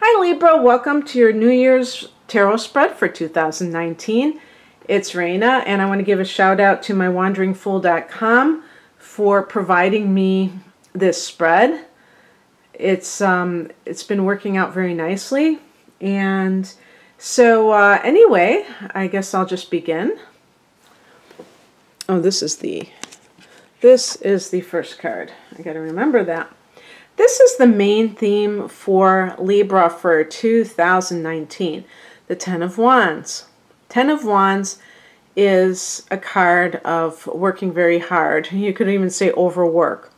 Hi Libra, welcome to your New Year's Tarot spread for 2019. It's Raina, and I want to give a shout out to mywanderingfool.com for providing me this spread. It's been working out very nicely, and so anyway, I guess I'll just begin. Oh, this is the first card. I got to remember that. This is the main theme for Libra for 2019, the Ten of Wands. Ten of Wands is a card of working very hard. You could even say overwork.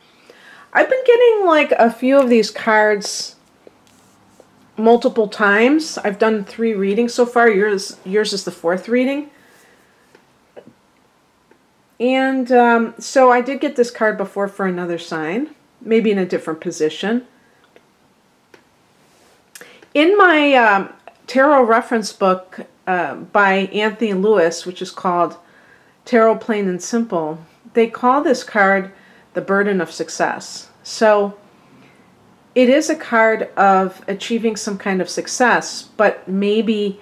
I've been getting like a few of these cards multiple times. I've done 3 readings so far. Yours is the 4th reading. And so I did get this card before for another sign, maybe in a different position. In my tarot reference book by Anthony Lewis, which is called Tarot Plain and Simple, they call this card the burden of success. So it is a card of achieving some kind of success, but maybe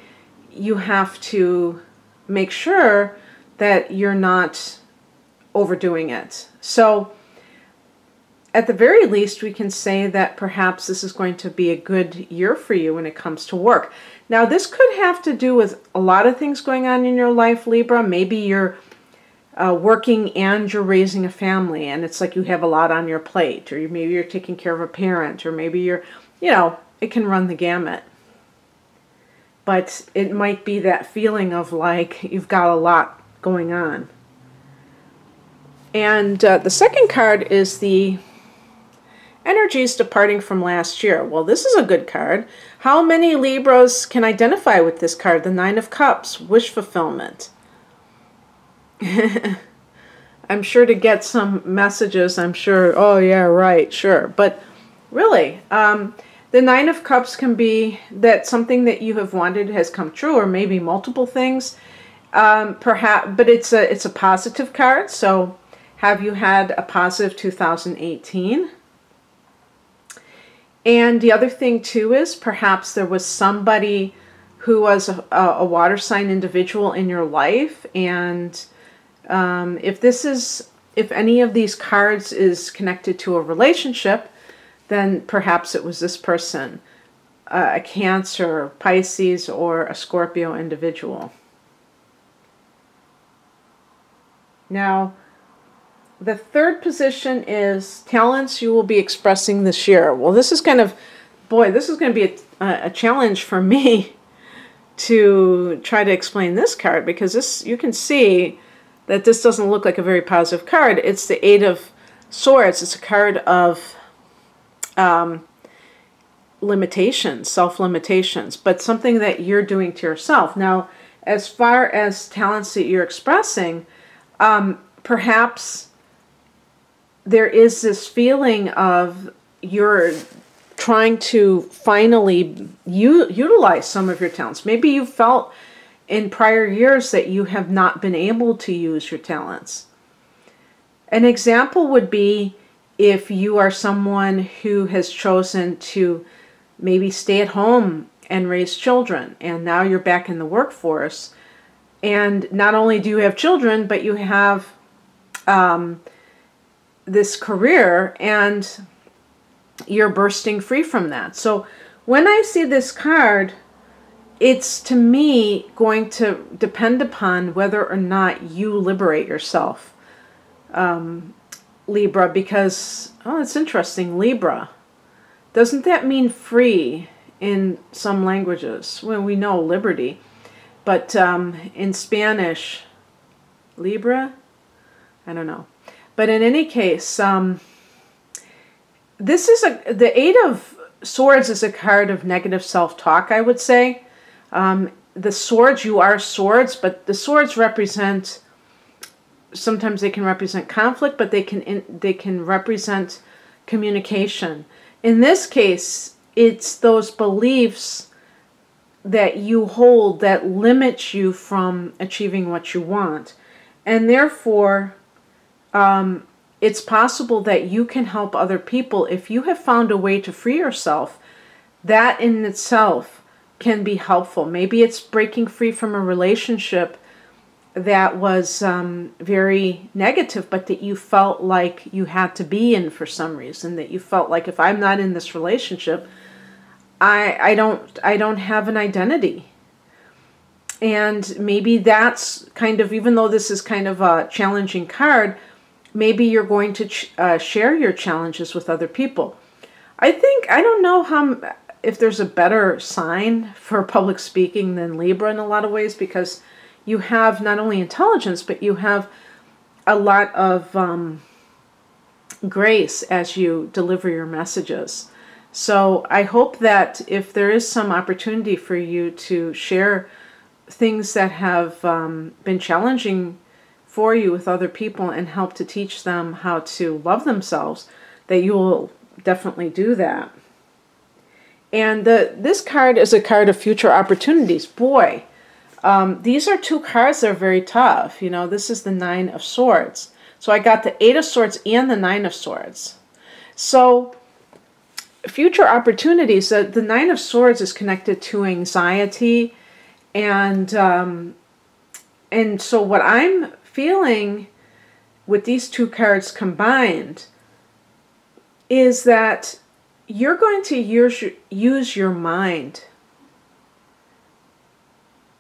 you have to make sure that you're not overdoing it. So at the very least, we can say that perhaps this is going to be a good year for you when it comes to work. Now, this could have to do with a lot of things going on in your life, Libra. Maybe you're working and you're raising a family, and it's like you have a lot on your plate, or maybe you're taking care of a parent, or maybe you're, it can run the gamut. But it might be that feeling of like you've got a lot going on. And the second card is the energies departing from last year. Well, this is a good card. How many Libras can identify with this card? The Nine of Cups, wish fulfillment. I'm sure to get some messages, I'm sure, oh yeah, right, sure. But really, the Nine of Cups can be that something that you have wanted has come true, or maybe multiple things. Perhaps, but it's a positive card. So have you had a positive 2018? And the other thing too is perhaps there was somebody who was a water sign individual in your life, and if any of these cards is connected to a relationship, then perhaps it was this person, a Cancer, Pisces, or a Scorpio individual. Now, the third position is talents you will be expressing this year. Well, this is kind of, boy, this is going to be a challenge for me to try to explain this card, because this, you can see that this doesn't look like a very positive card. It's the Eight of Swords. It's a card of limitations, self-limitations, but something that you're doing to yourself. Now, as far as talents that you're expressing, perhaps there is this feeling of you're trying to finally utilize some of your talents. Maybe you felt in prior years that you have not been able to use your talents. An example would be if you are someone who has chosen to maybe stay at home and raise children, and now you're back in the workforce, and not only do you have children, but you have this career, and you're bursting free from that. So when I see this card, it's to me going to depend upon whether or not you liberate yourself, Libra, because, oh, it's interesting, Libra. Doesn't that mean free in some languages? Well, we know liberty, but in Spanish, Libra? I don't know. But in any case, this is the Eight of Swords is a card of negative self-talk, I would say. The swords, you are swords, but the swords represent, sometimes they can represent conflict, but they can represent communication. In this case, it's those beliefs that you hold that limit you from achieving what you want. And therefore, it's possible that you can help other people if you have found a way to free yourself that in itself can be helpful. Maybe it's breaking free from a relationship that was very negative, but that you felt like you had to be in for some reason, that you felt like, if I'm not in this relationship, I don't have an identity. And maybe that's kind of, even though this is kind of a challenging card, maybe you're going to share your challenges with other people. I don't know if there's a better sign for public speaking than Libra in a lot of ways, because you have not only intelligence, but you have a lot of grace as you deliver your messages. So I hope that if there is some opportunity for you to share things that have been challenging for you with other people and help to teach them how to love themselves, that you will definitely do that. And this card is a card of future opportunities. Boy, these are two cards that are very tough. You know, this is the Nine of Swords. So I got the Eight of Swords and the Nine of Swords. So future opportunities, the Nine of Swords is connected to anxiety. And so what I'm feeling with these two cards combined is that you're going to use your mind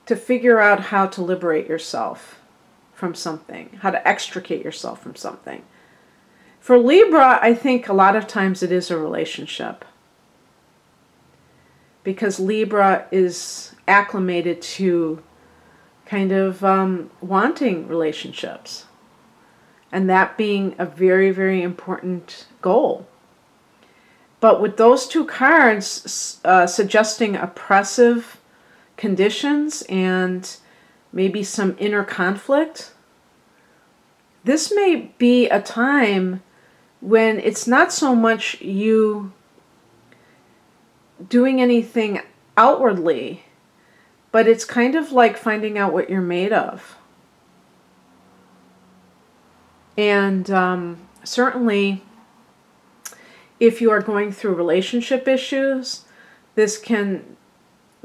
to figure out how to liberate yourself from something, how to extricate yourself from something. For Libra, I think a lot of times it is a relationship, because Libra is acclimated to kind of wanting relationships, and that being a very, very important goal. But with those two cards suggesting oppressive conditions and maybe some inner conflict, this may be a time when it's not so much you doing anything outwardly, but it's kind of like finding out what you're made of. And certainly, if you are going through relationship issues, this can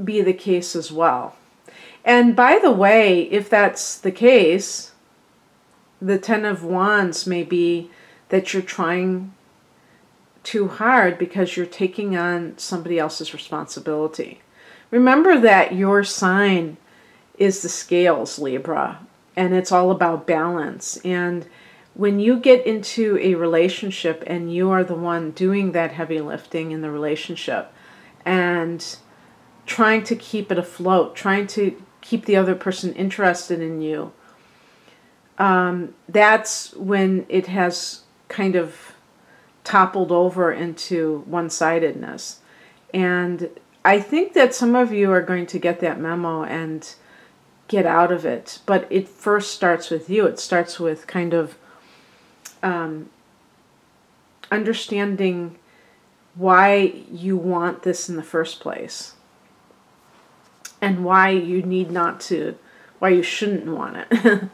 be the case as well. And by the way, if that's the case, the Ten of Wands may be that you're trying too hard because you're taking on somebody else's responsibility. Remember that your sign is the scales, Libra, and it's all about balance. And when you get into a relationship and you are the one doing that heavy lifting in the relationship and trying to keep it afloat, trying to keep the other person interested in you, that's when it has kind of toppled over into one-sidedness. And I think that some of you are going to get that memo and get out of it. But it first starts with you. It starts with kind of understanding why you want this in the first place, and why you need not to, why you shouldn't want it.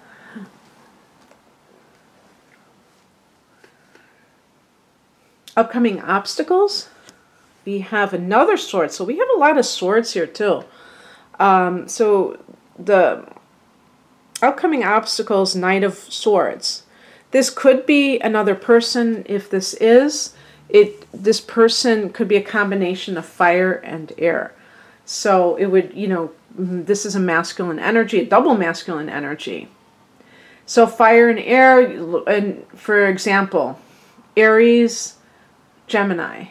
Upcoming obstacles, we have another sword. So we have a lot of swords here too. So the upcoming obstacles, Knight of Swords. This could be another person. If this is, this person could be a combination of fire and air. So it would, this is a masculine energy, a double masculine energy. So fire and air, and for example, Aries, Gemini,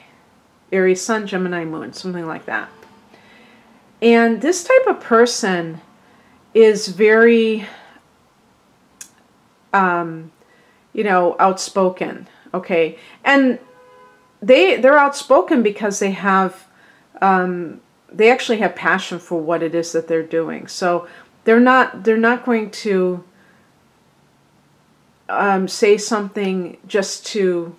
Aries Sun, Gemini Moon, something like that. And this type of person is very, outspoken, okay? And they're outspoken because they have, they actually have passion for what it is that they're doing. So they're not going to say something just to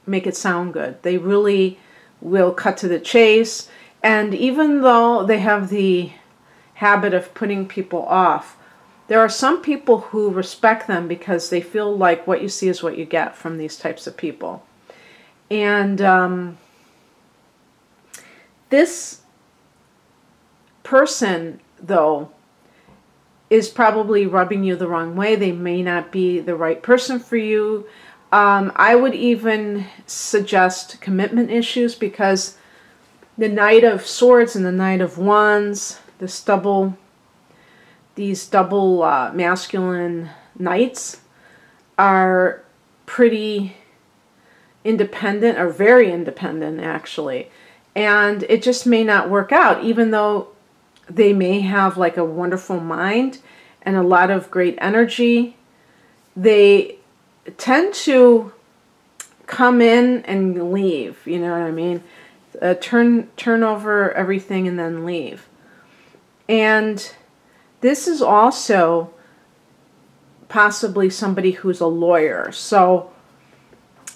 make it sound good. They really will cut to the chase. And even though they have the habit of putting people off, there are some people who respect them because they feel like what you see is what you get from these types of people. And This person, though, is probably rubbing you the wrong way. They may not be the right person for you. I would even suggest commitment issues, because the Knight of Swords and the Knight of Wands, these double masculine knights, are pretty independent, or very independent actually, and it just may not work out, even though they may have like a wonderful mind and a lot of great energy. They tend to come in and leave, you know what I mean? Turn over everything and then leave. And this is also possibly somebody who's a lawyer. So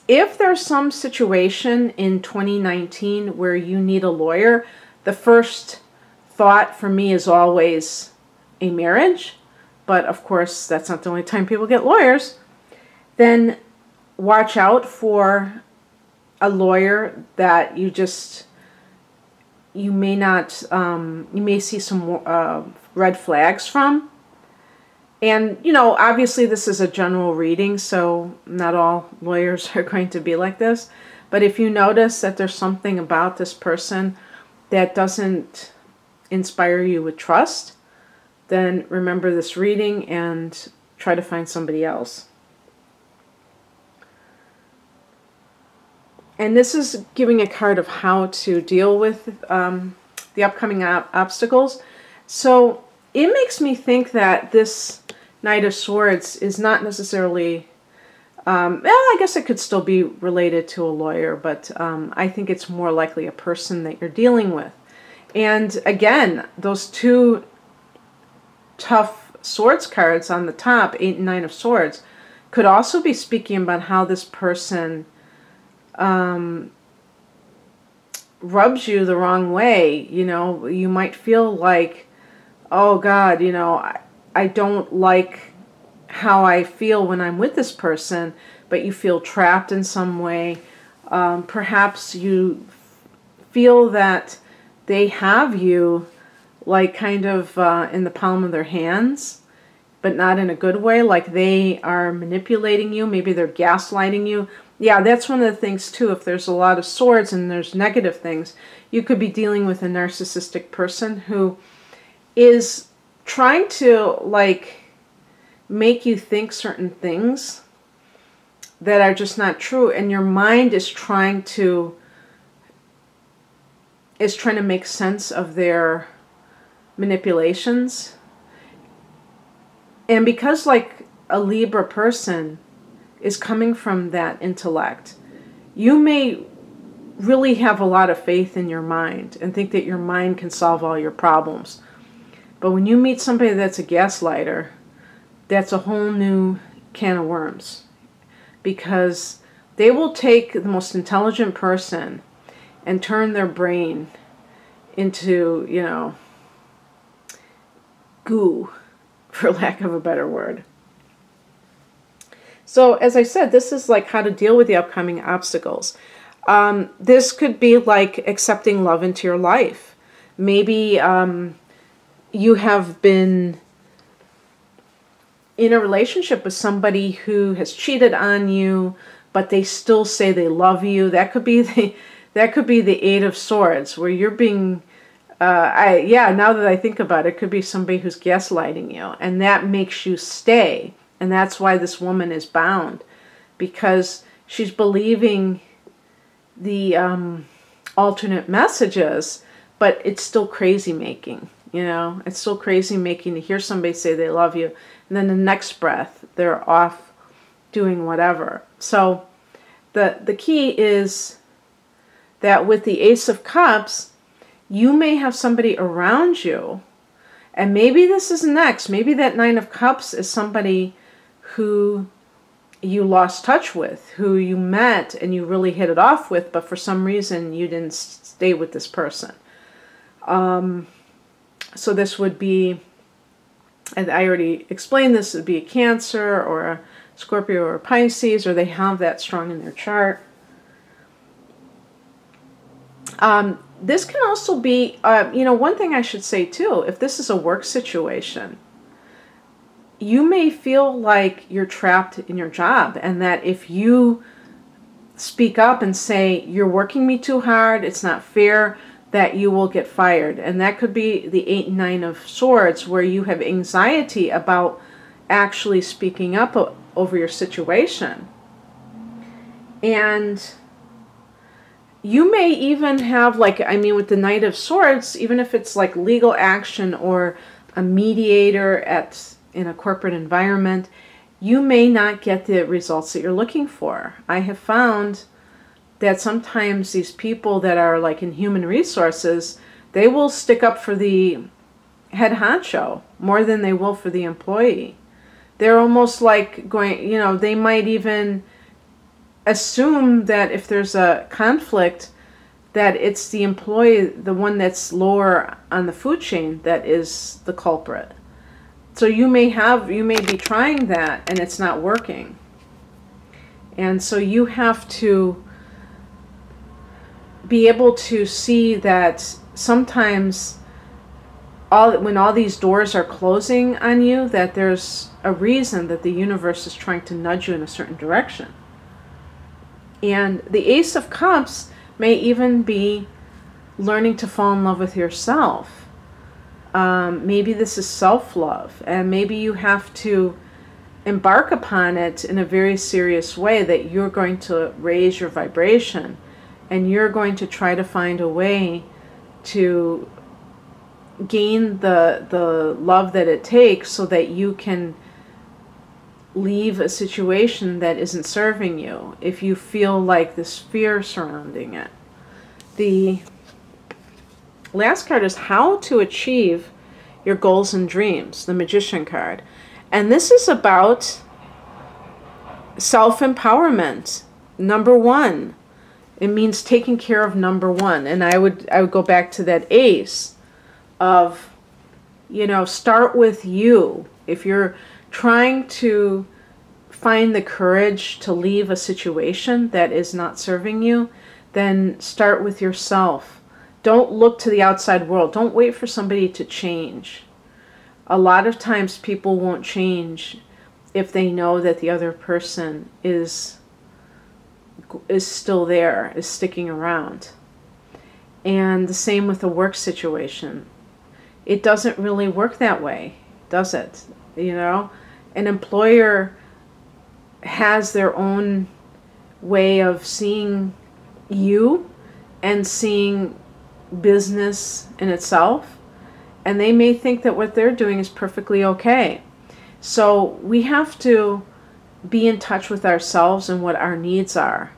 if there's some situation in 2019 where you need a lawyer, the first thought for me is always a marriage. But of course, that's not the only time people get lawyers. Then watch out for a lawyer that you may not, you may see some red flags from. And, you know, obviously this is a general reading, so not all lawyers are going to be like this. But if you notice that there's something about this person that doesn't inspire you with trust, then remember this reading and try to find somebody else. And this is giving a card of how to deal with the upcoming obstacles. So it makes me think that this Knight of Swords is not necessarily, well, I guess it could still be related to a lawyer, but I think it's more likely a person that you're dealing with. And again, those two tough swords cards on the top, 8 and 9 of Swords, could also be speaking about how this person rubs you the wrong way. You know, you might feel like, oh God, you know, I don't like how I feel when I'm with this person, but you feel trapped in some way. Perhaps you feel that they have you like kind of in the palm of their hands, but not in a good way, like they are manipulating you. Maybe they're gaslighting you. Yeah, that's one of the things too. If there's a lot of swords and there's negative things, you could be dealing with a narcissistic person who is trying to like make you think certain things that are just not true, and your mind is trying to make sense of their manipulations. And because like a Libra person is coming from that intellect, you may really have a lot of faith in your mind and think that your mind can solve all your problems. But when you meet somebody that's a gaslighter, that's a whole new can of worms, because they will take the most intelligent person and turn their brain into, you know, goo, for lack of a better word. So as I said, this is like how to deal with the upcoming obstacles. This could be like accepting love into your life. Maybe you have been in a relationship with somebody who has cheated on you, but they still say they love you. That could be the 8 of Swords, where you're being, yeah, now that I think about it, it could be somebody who's gaslighting you, and that makes you stay. And that's why this woman is bound, because she's believing the alternate messages, but it's still crazy making, you know? It's still crazy making to hear somebody say they love you, and then the next breath, they're off doing whatever. So the key is that with the Ace of Cups, you may have somebody around you, and maybe this is next. Maybe that 9 of Cups is somebody who you lost touch with, who you met and you really hit it off with, but for some reason you didn't stay with this person. So this would be, and I already explained this, it would be a Cancer or a Scorpio or a Pisces, or they have that strong in their chart. this can also be, one thing I should say too, if this is a work situation, you may feel like you're trapped in your job, and that if you speak up and say, you're working me too hard, it's not fair, that you will get fired. And that could be the 8 and 9 of Swords, where you have anxiety about actually speaking up over your situation. And you may even have, with the Knight of Swords, even if it's like legal action or a mediator in a corporate environment, you may not get the results that you're looking for. I have found that sometimes these people that are like in human resources, they will stick up for the head honcho more than they will for the employee. They're almost like going, they might even assume that if there's a conflict, that it's the employee, the one that's lower on the food chain, that is the culprit. So you may be trying that and it's not working. And so you have to be able to see that sometimes when all these doors are closing on you, that there's a reason that the universe is trying to nudge you in a certain direction. And the Ace of Cups may even be learning to fall in love with yourself. Maybe this is self-love, and maybe you have to embark upon it in a very serious way, that you're going to raise your vibration, and you're going to try to find a way to gain the love that it takes, so that you can leave a situation that isn't serving you, if you feel like this fear surrounding it. The last card is how to achieve your goals and dreams, the Magician card. And this is about self-empowerment. Number one. It means taking care of number one. And I would go back to that ace of, start with you. If you're trying to find the courage to leave a situation that is not serving you, then start with yourself. Don't look to the outside world. Don't wait for somebody to change. A lot of times people won't change if they know that the other person is still there, is sticking around. And the same with the work situation. It doesn't really work that way, does it? An employer has their own way of seeing you and seeing business in itself, and they may think that what they're doing is perfectly okay. So we have to be in touch with ourselves and what our needs are.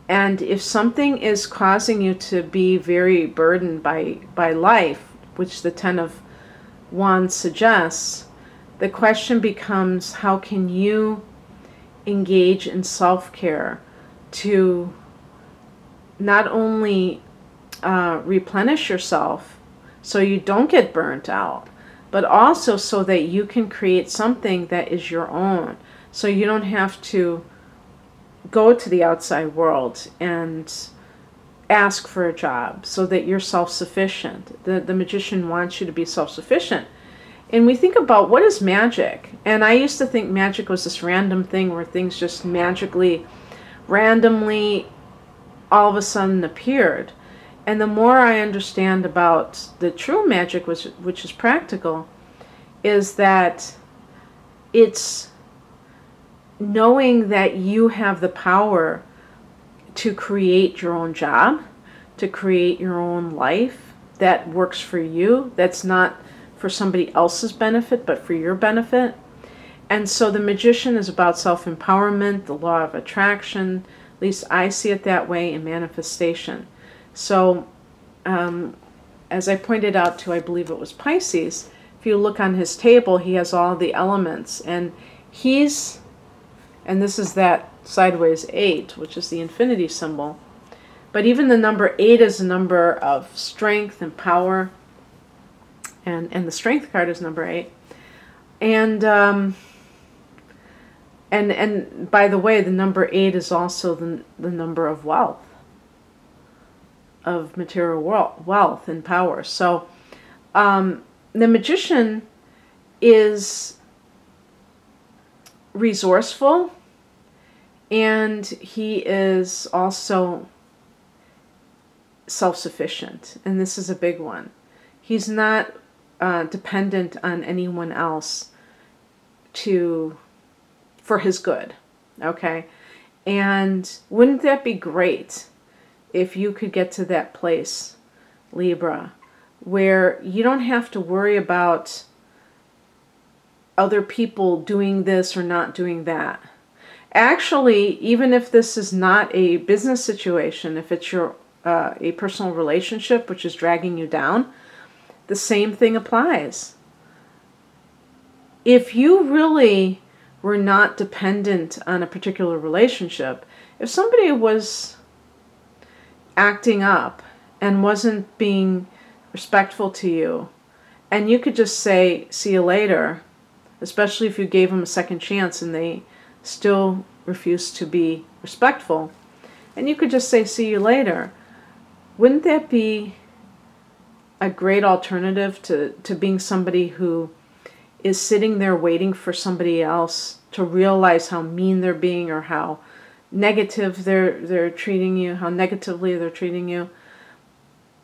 And if something is causing you to be very burdened by life, which the Ten of Wands suggests, the question becomes, how can you engage in self-care to not only replenish yourself so you don't get burnt out, but also so that you can create something that is your own, so you don't have to go to the outside world and ask for a job, so that you're self-sufficient. The Magician wants you to be self-sufficient. And we think about, what is magic? And I used to think magic was this random thing where things just magically, randomly, all of a sudden appeared. And the more I understand about the true magic, which is practical, is that it's knowing that you have the power to create your own job, to create your own life that works for you, that's not for somebody else's benefit, but for your benefit. And so the Magician is about self-empowerment, the law of attraction. At least I see it that way, in manifestation. So as I pointed out to, I believe it was Pisces, if you look on his table, he has all the elements. And this is that sideways 8, which is the infinity symbol. But even the number 8 is a number of strength and power. And the Strength card is number 8. And by the way, the number 8 is also the number of wealth. of material wealth and power. So the Magician is resourceful, and he is also self-sufficient, and this is a big one. He's not dependent on anyone else for his good, okay? And wouldn't that be great if you could get to that place, Libra, where you don't have to worry about other people doing this or not doing that. Actually, even if this is not a business situation, if it's your a personal relationship which is dragging you down, the same thing applies. If you really were not dependent on a particular relationship, if somebody was acting up and wasn't being respectful to you, and you could just say, see you later, especially if you gave them a second chance and they still refuse to be respectful, and you could just say, see you later, wouldn't that be a great alternative to being somebody who is sitting there waiting for somebody else to realize how mean they're being or how negative they're treating you, how negatively they're treating you?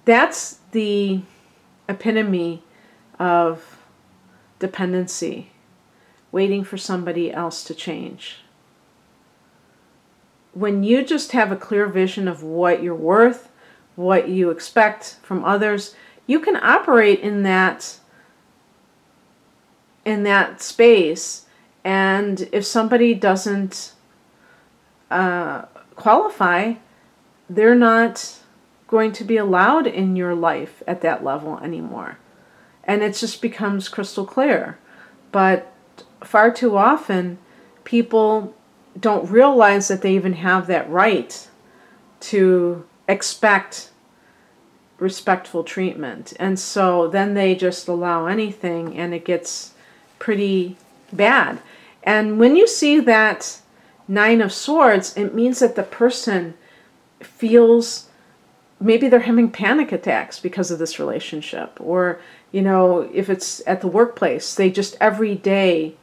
That's the epitome of dependency, waiting for somebody else to change. When you just have a clear vision of what you're worth, what you expect from others, you can operate in that space. And if somebody doesn't qualify, they're not going to be allowed in your life at that level anymore. And it just becomes crystal clear. But far too often, people don't realize that they even have that right to expect respectful treatment. And so then they just allow anything, and it gets pretty bad. And when you see that Nine of Swords, it means that the person feels maybe they're having panic attacks because of this relationship. Or, you know, if it's at the workplace, they just every day,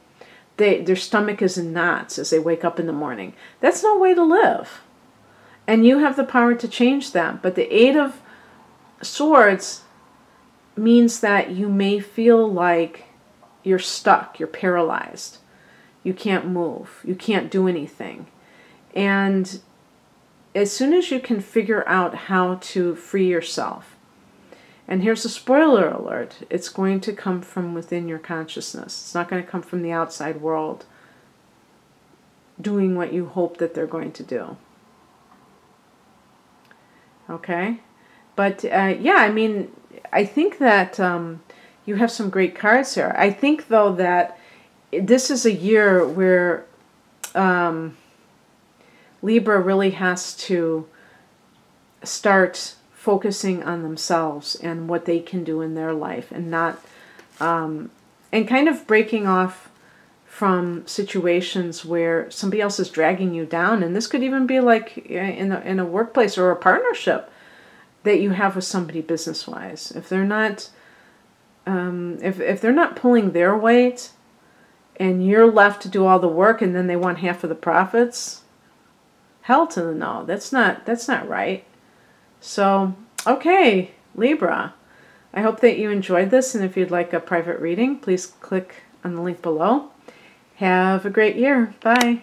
their stomach is in knots as they wake up in the morning. That's no way to live. And you have the power to change that. But the Eight of Swords means that you may feel like you're stuck, you're paralyzed. You can't move, you can't do anything. And as soon as you can figure out how to free yourself, and here's a spoiler alert, it's going to come from within your consciousness. It's not going to come from the outside world doing what you hope that they're going to do. Okay? But yeah, I mean, I think that you have some great cards here. I think, though, that this is a year where Libra really has to start focusing on themselves and what they can do in their life, and not and kind of breaking off from situations where somebody else is dragging you down. And this could even be like in a workplace or a partnership that you have with somebody business-wise. If they're not if they're not pulling their weight, and you're left to do all the work, and then they want half of the profits, hell to the no. That's not right. So, okay, Libra, I hope that you enjoyed this, and if you'd like a private reading, please click on the link below. Have a great year. Bye.